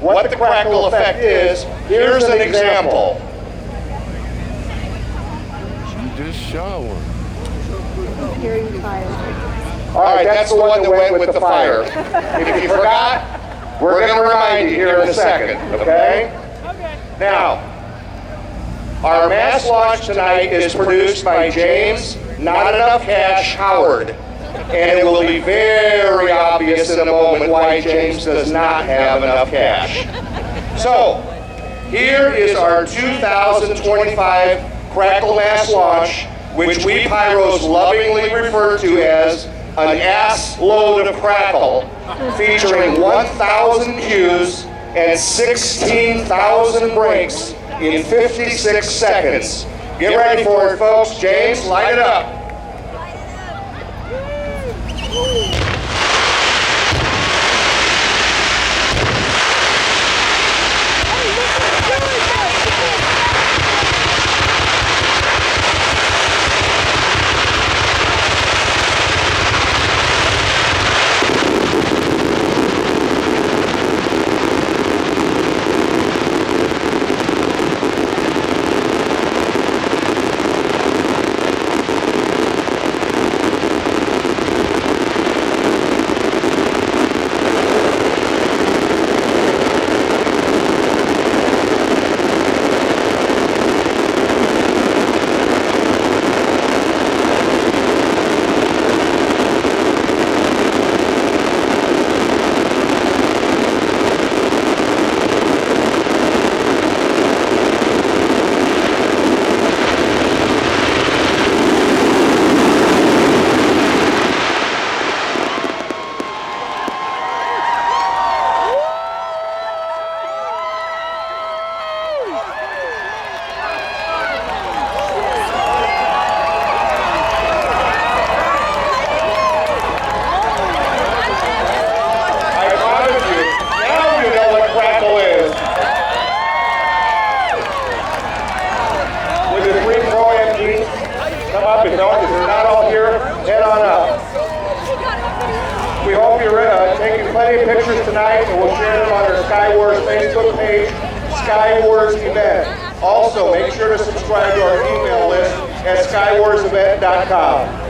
what the crackle effect is, here's an example. You just showered. All right, that's the one that went with the fire. If you forgot, we're going to remind you here in a second, okay? Now, our mass launch tonight is produced by James, Not Enough Cash, Howard. And it will be very obvious in a moment why James does not have enough cash. So, here is our 2025 Crackle Mass Launch, which we Pyros lovingly refer to as an ass load of crackle, featuring 1,000 cues and 16,000 breaks in 56 seconds. Get ready for it, folks. James, light it up. If they're not all here, head on up. We hope you're taking plenty of pictures tonight, and we'll share them on our Sky Wars Facebook page, Sky Wars Event. Also, make sure to subscribe to our email list at skywarsevent.com.